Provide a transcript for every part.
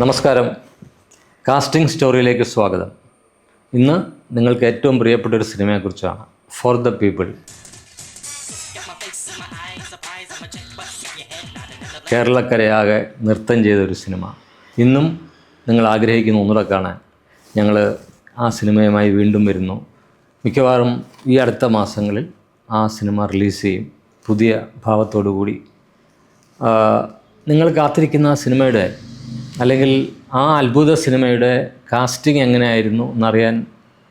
നമസ്കാരം. കാസ്റ്റിംഗ് സ്റ്റോറിയിലേക്ക് സ്വാഗതം. ഇന്ന് നിങ്ങൾക്ക് ഏറ്റവും പ്രിയപ്പെട്ട ഒരു സിനിമയെക്കുറിച്ചാണ്. For the people. കേരളക്കരയാകെ നൃത്തം ചെയ്തൊരു സിനിമ. ഇന്നും നിങ്ങൾ ആഗ്രഹിക്കുന്ന ഒന്നുകൂടെ കാണാൻ ഞങ്ങൾ ആ സിനിമയുമായി വീണ്ടും വരുന്നു. മിക്കവാറും ഈ അടുത്ത മാസങ്ങളിൽ ആ സിനിമ റിലീസ് ചെയ്യും, പുതിയ ഭാവത്തോടു കൂടി. നിങ്ങൾ കാത്തിരിക്കുന്ന ആ സിനിമയുടെ അല്ലെങ്കിൽ ആ അത്ഭുത സിനിമയുടെ കാസ്റ്റിംഗ് എങ്ങനെയായിരുന്നു എന്നറിയാൻ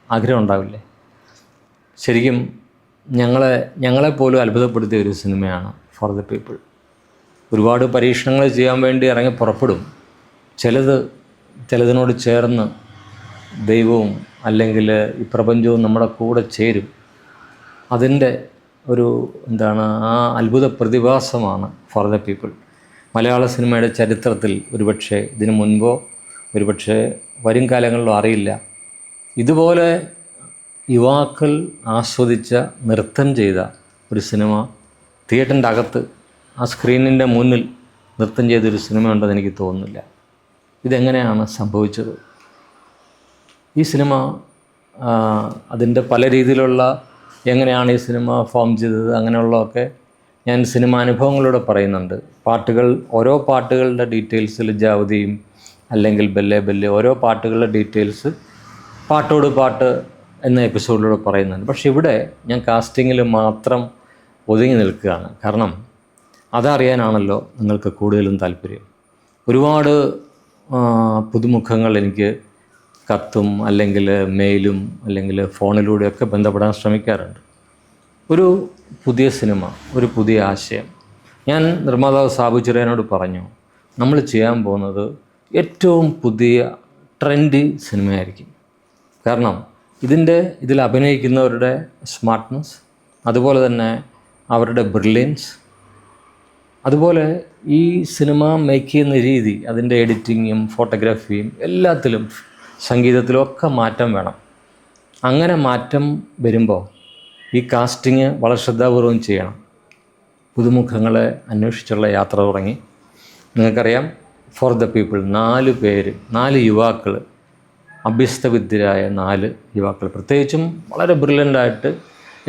ആഗ്രഹം ഉണ്ടാവില്ലേ? ശരിക്കും ഞങ്ങളെപ്പോലും അത്ഭുതപ്പെടുത്തിയ ഒരു സിനിമയാണ് ഫോർ ദ പീപ്പിൾ. ഒരുപാട് പരീക്ഷണങ്ങൾ ചെയ്യാൻ വേണ്ടി ഇറങ്ങി പുറപ്പെടും. ചിലതിനോട് ചേർന്ന് ദൈവവും അല്ലെങ്കിൽ ഈ പ്രപഞ്ചവും നമ്മുടെ കൂടെ ചേരും. അതിൻ്റെ ഒരു ആ അത്ഭുത പ്രതിഭാസമാണ് ഫോർ ദ പീപ്പിൾ. മലയാള സിനിമയുടെ ചരിത്രത്തിൽ ഒരുപക്ഷെ ഇതിനു മുൻപോ ഒരുപക്ഷെ വരും കാലങ്ങളിലോ അറിയില്ല, ഇതുപോലെ യുവാക്കൾ ആസ്വദിച്ച നൃത്തം ചെയ്ത ഒരു സിനിമ തിയേറ്ററിൻ്റെ അകത്ത് ആ സ്ക്രീനിൻ്റെ മുന്നിൽ നൃത്തം ചെയ്തൊരു സിനിമ ഉണ്ടെന്ന് എനിക്ക് തോന്നുന്നില്ല. ഇതെങ്ങനെയാണ് സംഭവിച്ചത്? ഈ സിനിമ അതിൻ്റെ പല രീതിയിലുള്ള എങ്ങനെയാണ് ഈ സിനിമ ഫോം ചെയ്തത്, അങ്ങനെയുള്ളതൊക്കെ ഞാൻ സിനിമ അനുഭവങ്ങളിലൂടെ പറയുന്നുണ്ട്. ഓരോ പാട്ടുകളുടെ ഡീറ്റെയിൽസിൽ ജാവതിയും അല്ലെങ്കിൽ ബെല്ലേ ബെല്ലേ ഓരോ പാട്ടുകളുടെ ഡീറ്റെയിൽസ് പാട്ടോട് പാട്ട് എന്ന എപ്പിസോഡിലൂടെ പറയുന്നുണ്ട്. പക്ഷേ ഇവിടെ ഞാൻ കാസ്റ്റിങ്ങിൽ മാത്രം ഒതുങ്ങി നിൽക്കുകയാണ്. കാരണം അതറിയാനാണല്ലോ നിങ്ങൾക്ക് കൂടുതലും താല്പര്യം. ഒരുപാട് പുതുമുഖങ്ങൾ എനിക്ക് കത്തും അല്ലെങ്കിൽ മെയിലും അല്ലെങ്കിൽ ഫോണിലൂടെയൊക്കെ ബന്ധപ്പെടാൻ ശ്രമിക്കാറുണ്ട്. ഒരു പുതിയ സിനിമ, ഒരു പുതിയ ആശയം. ഞാൻ നിർമ്മാതാവ് സാബു ചിറയനോട് പറഞ്ഞു, നമ്മൾ ചെയ്യാൻ പോകുന്നത് ഏറ്റവും പുതിയ ട്രെൻഡി സിനിമയായിരിക്കും. കാരണം ഇതിൽ അഭിനയിക്കുന്നവരുടെ സ്മാർട്ട്നെസ്, അതുപോലെ തന്നെ അവരുടെ ബ്രില്യൻസ്, അതുപോലെ ഈ സിനിമ മേക്ക് ചെയ്യുന്ന രീതി, അതിൻ്റെ എഡിറ്റിങ്ങും ഫോട്ടോഗ്രാഫിയും എല്ലാത്തിലും സംഗീതത്തിലും ഒക്കെ മാറ്റം വേണം. അങ്ങനെ മാറ്റം വരുമ്പോൾ ഈ കാസ്റ്റിങ് വളരെ ശ്രദ്ധാപൂർവം ചെയ്യണം. പുതുമുഖങ്ങളെ അന്വേഷിച്ചുള്ള യാത്ര തുടങ്ങി. നിങ്ങൾക്കറിയാം, ഫോർ ദ പീപ്പിൾ 4 യുവാക്കൾ, അഭ്യസ്തവിദ്യരായ 4 യുവാക്കൾ, പ്രത്യേകിച്ചും വളരെ ബ്രില്യൻ്റായിട്ട്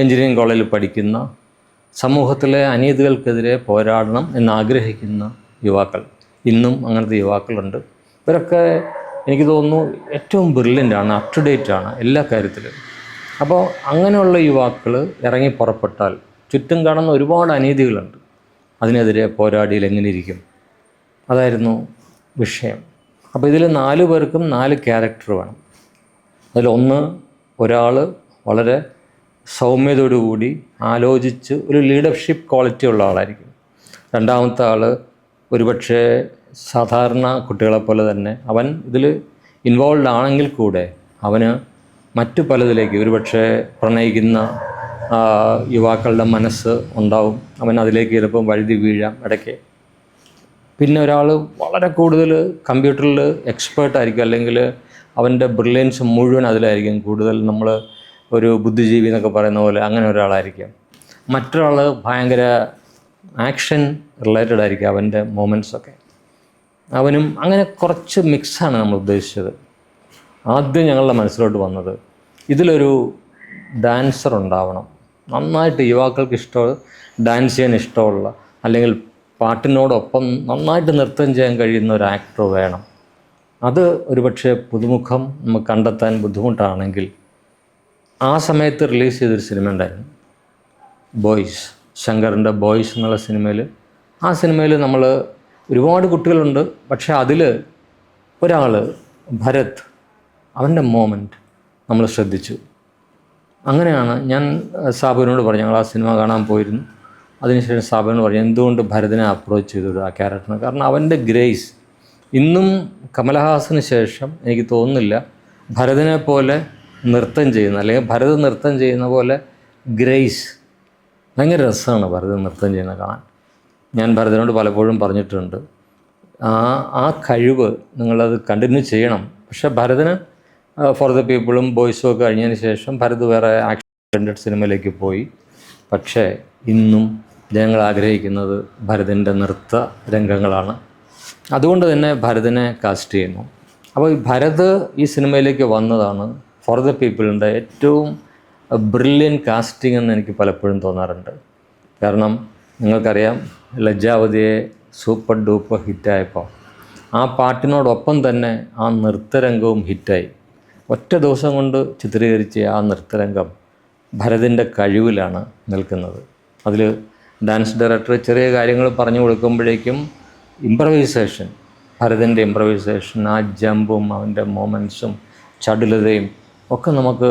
എഞ്ചിനീയറിംഗ് കോളേജിൽ പഠിക്കുന്ന, സമൂഹത്തിലെ അനീതികൾക്കെതിരെ പോരാടണം എന്നാഗ്രഹിക്കുന്ന യുവാക്കൾ. ഇന്നും അങ്ങനത്തെ യുവാക്കളുണ്ട്. ഇവരൊക്കെ എനിക്ക് തോന്നുന്നു ഏറ്റവും ബ്രില്യൻ്റാണ്, അപ് ടു ഡേറ്റ് ആണ് എല്ലാ കാര്യത്തിലും. അപ്പോൾ അങ്ങനെയുള്ള യുവാക്കൾ ഇറങ്ങി പുറപ്പെട്ടാൽ ചുറ്റും കാണുന്ന ഒരുപാട് അനീതികളുണ്ട്, അതിനെതിരെ പോരാടിയിൽ എങ്ങനെ ഇരിക്കും? അതായിരുന്നു വിഷയം. അപ്പോൾ ഇതിൽ 4 പേർക്കും 4 ക്യാരക്ടർ വേണം. ഒരാൾ വളരെ സൗമ്യതയോടുകൂടി ആലോചിച്ച് ഒരു ലീഡർഷിപ്പ് ക്വാളിറ്റി ഉള്ള ആളായിരിക്കും. രണ്ടാമത്തെ ആൾ ഒരുപക്ഷെ സാധാരണ കുട്ടികളെപ്പോലെ തന്നെ അവൻ ഇതിൽ ഇൻവോൾവ് ആണെങ്കിൽ കൂടെ അവന് മറ്റു പലതിലേക്ക്, ഒരുപക്ഷെ പ്രണയിക്കുന്ന യുവാക്കളുടെ മനസ്സ് ഉണ്ടാവും, അവൻ അതിലേക്ക് ചിലപ്പം വഴുതി വീഴാം ഇടയ്ക്ക്. പിന്നെ ഒരാൾ വളരെ കൂടുതൽ കമ്പ്യൂട്ടറിൽ എക്സ്പേർട്ടായിരിക്കും, അല്ലെങ്കിൽ അവൻ്റെ ബ്രില്യൻസ് മുഴുവൻ അതിലായിരിക്കും. കൂടുതൽ നമ്മൾ ഒരു ബുദ്ധിജീവി എന്നൊക്കെ പറയുന്ന പോലെ അങ്ങനെ ഒരാളായിരിക്കും. മറ്റൊരാൾ ഭയങ്കര ആക്ഷൻ റിലേറ്റഡ് ആയിരിക്കും, അവൻ്റെ മൊമെൻറ്റ്സൊക്കെ. അവനും അങ്ങനെ കുറച്ച് മിക്സാണ് നമ്മൾ ഉദ്ദേശിച്ചത്. ആദ്യം ഞങ്ങളുടെ മനസ്സിലോട്ട് വന്നത്, ഇതിലൊരു ഡാൻസർ ഉണ്ടാവണം. നന്നായിട്ട് യുവാക്കൾക്ക് ഡാൻസ് ചെയ്യാൻ ഇഷ്ടമുള്ള, അല്ലെങ്കിൽ പാട്ടിനോടൊപ്പം നന്നായിട്ട് നൃത്തം ചെയ്യാൻ കഴിയുന്ന ഒരു ആക്ടർ വേണം. അത് ഒരുപക്ഷെ പുതുമുഖം നമുക്ക് കണ്ടെത്താൻ ബുദ്ധിമുട്ടാണെങ്കിൽ ആ സമയത്ത് റിലീസ് ചെയ്തൊരു സിനിമ ഉണ്ടായിരുന്നു, ബോയ്സ്. ശങ്കറിൻ്റെ ബോയ്സ് എന്നുള്ള സിനിമയിൽ. ആ സിനിമയിൽ നമ്മൾ ഒരുപാട് കുട്ടികളുണ്ട്, പക്ഷേ അതിൽ ഒരാൾ ഭരത്, അവൻ്റെ മോമെൻറ്റ് നമ്മൾ ശ്രദ്ധിച്ചു. അങ്ങനെയാണ് ഞാൻ സാബുവിനോട് പറഞ്ഞു, ഞങ്ങൾ ആ സിനിമ കാണാൻ പോയിരുന്നു. അതിനുശേഷം സാബുവിനോട് പറഞ്ഞു, എന്തുകൊണ്ട് ഭരതിനെ അപ്രോച്ച് ചെയ്തു ആ ക്യാരക്ടറിന്? കാരണം അവൻ്റെ ഗ്രേസ് ഇന്നും കമലഹാസന് ശേഷം എനിക്ക് തോന്നുന്നില്ല ഭരതിനെ പോലെ നൃത്തം ചെയ്യുന്ന, അല്ലെങ്കിൽ ഭരത് നൃത്തം ചെയ്യുന്ന പോലെ ഗ്രേസ്. ഭയങ്കര രസമാണ് ഭരത് നൃത്തം ചെയ്യുന്നത് കാണാൻ. ഞാൻ ഭരതനോട് പലപ്പോഴും പറഞ്ഞിട്ടുണ്ട്, ആ കഴിവ് നിങ്ങളത് കണ്ടിന്യൂ ചെയ്യണം. പക്ഷേ ഭരതന് ഫോർ ദ പീപ്പിളും ബോയ്സും ഒക്കെ കഴിഞ്ഞതിന് ശേഷം ഭരത് വേറെ ആക്ഷൻ സിനിമയിലേക്ക് പോയി. പക്ഷേ ഇന്നും ജനങ്ങൾ ആഗ്രഹിക്കുന്നത് ഭരതിൻ്റെ നൃത്ത രംഗങ്ങളാണ്. അതുകൊണ്ട് തന്നെ ഭരതിനെ കാസ്റ്റ് ചെയ്യുന്നു. അപ്പോൾ ഈ ഭരത് ഈ സിനിമയിലേക്ക് വന്നതാണ് ഫോർ ദ പീപ്പിളിൻ്റെ ഏറ്റവും ബ്രില്യൻ കാസ്റ്റിംഗ് എന്ന് എനിക്ക് പലപ്പോഴും തോന്നാറുണ്ട്. കാരണം നിങ്ങൾക്കറിയാം, ലജ്ജാവതിയെ സൂപ്പർ ഡൂപ്പർ ഹിറ്റായപ്പോൾ ആ പാട്ടിനോടൊപ്പം തന്നെ ആ നൃത്തരംഗവും ഹിറ്റായി. ഒറ്റ ദിവസം കൊണ്ട് ചിത്രീകരിച്ച ആ നൃത്തരംഗം ഭരതിൻ്റെ കഴിവിലാണ് നിൽക്കുന്നത്. അതിൽ ഡാൻസ് ഡയറക്ടർ ചെറിയ കാര്യങ്ങൾ പറഞ്ഞു കൊടുക്കുമ്പോഴേക്കും ഇംപ്രവൈസേഷൻ, ഭരതിൻ്റെ ഇംപ്രവൈസേഷൻ, ആ ജമ്പും അവൻ്റെ മൊമെൻറ്റ്സും ചടുലതയും ഒക്കെ നമുക്ക്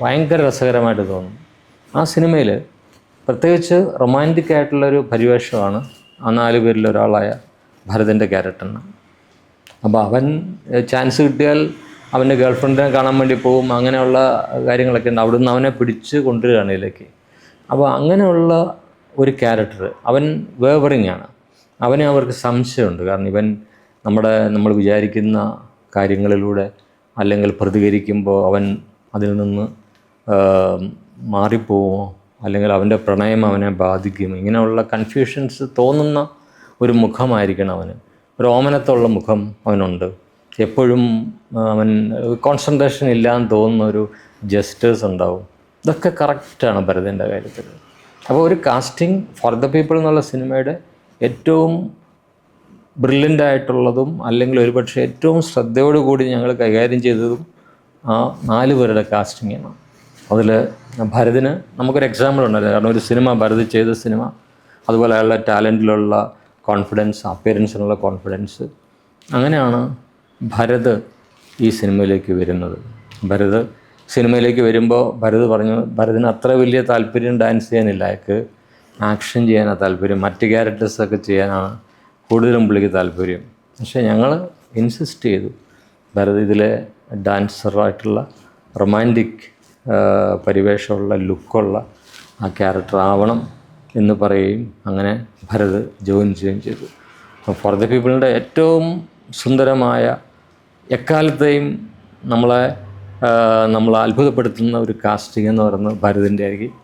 ഭയങ്കര രസകരമായിട്ട് തോന്നും. ആ സിനിമയിൽ പ്രത്യേകിച്ച് റൊമാൻറ്റിക് ആയിട്ടുള്ളൊരു പരിവേഷമാണ് ആ 4 പേരിൽ ഒരാളായ ഭരതിൻ്റെ ക്യാരക്ടറിന്. അപ്പോൾ അവൻ ചാൻസ് കിട്ടിയാൽ അവൻ്റെ ഗേൾഫ്രണ്ടിനെ കാണാൻ വേണ്ടി പോകും. അങ്ങനെയുള്ള കാര്യങ്ങളൊക്കെ ഉണ്ട്. അവിടുന്ന് അവനെ പിടിച്ച് കൊണ്ടുവരികയാണ് ഇതിലേക്ക്. അപ്പോൾ അങ്ങനെയുള്ള ഒരു ക്യാരക്ടർ, അവൻ വേവറിങ് ആണ്. അവനെ അവർക്ക് സംശയമുണ്ട്. കാരണം ഇവൻ നമ്മൾ വിചാരിക്കുന്ന കാര്യങ്ങളിലൂടെ അല്ലെങ്കിൽ പ്രതികരിക്കുമ്പോൾ അവൻ അതിൽ നിന്ന് മാറിപ്പോവുമോ, അല്ലെങ്കിൽ അവൻ്റെ പ്രണയം അവനെ ബാധിക്കും. ഇങ്ങനെയുള്ള കൺഫ്യൂഷൻസ് തോന്നുന്ന ഒരു മുഖമായിരിക്കണം അവന്. ഒരു ഓമനത്തുള്ള മുഖം അവനുണ്ട്. എപ്പോഴും അവൻ കോൺസെൻട്രേഷൻ ഇല്ലാന്ന് തോന്നുന്ന ഒരു ജസ്റ്റേഴ്സ് ഉണ്ടാവും. ഇതൊക്കെ കറക്റ്റാണ് ഭരതിൻ്റെ കാര്യത്തിൽ. അപ്പോൾ ഒരു കാസ്റ്റിംഗ് ഫോർ ദ പീപ്പിൾ എന്നുള്ള സിനിമയുടെ ഏറ്റവും ബ്രില്യൻ്റ് ആയിട്ടുള്ളതും അല്ലെങ്കിൽ ഒരുപക്ഷെ ഏറ്റവും ശ്രദ്ധയോടുകൂടി ഞങ്ങൾ കൈകാര്യം ചെയ്തതും ആ 4 പേരുടെ കാസ്റ്റിംഗാണ്. അതിൽ ഭരതിന് നമുക്കൊരു എക്സാമ്പിൾ ഉണ്ടല്ലോ. കാരണം ഒരു സിനിമ, ഭരത് ചെയ്ത സിനിമ, അതുപോലെ അയാളുടെ ടാലൻറ്റിലുള്ള കോൺഫിഡൻസ്, അപ്പിയറൻസിനുള്ള കോൺഫിഡൻസ്, അങ്ങനെയാണ് ഭരത് ഈ സിനിമയിലേക്ക് വരുന്നത്. ഭരത് സിനിമയിലേക്ക് വരുമ്പോൾ ഭരത് പറഞ്ഞു, ഭരതിന് അത്ര വലിയ താല്പര്യം ഡാൻസ് ചെയ്യാനില്ല, അയാൾക്ക് ആക്ഷൻ ചെയ്യാനാണ് താല്പര്യം, മറ്റ് ക്യാരക്ടേഴ്സൊക്കെ ചെയ്യാനാണ് കൂടുതലും പുള്ളിക്ക് താല്പര്യം. പക്ഷേ ഞങ്ങൾ ഇൻസിസ്റ്റ് ചെയ്തു ഭരത് ഇതിലെ ഡാൻസറായിട്ടുള്ള റൊമാൻറ്റിക് പരിവേഷമുള്ള ലുക്കുള്ള ആ ക്യാരക്ടർ ആവണം എന്ന് പറയുകയും അങ്ങനെ ഭരത് ജോയിൻ ചെയ്യുകയും ചെയ്തു. അപ്പോൾ ഫോർ ദ പീപ്പിളിൻ്റെ ഏറ്റവും സുന്ദരമായ, എക്കാലത്തെയും നമ്മളെ അത്ഭുതപ്പെടുത്തുന്ന ഒരു കാസ്റ്റിംഗ് എന്ന് പറയുന്നത് ഭരതിൻ്റെ ആയിരിക്കും.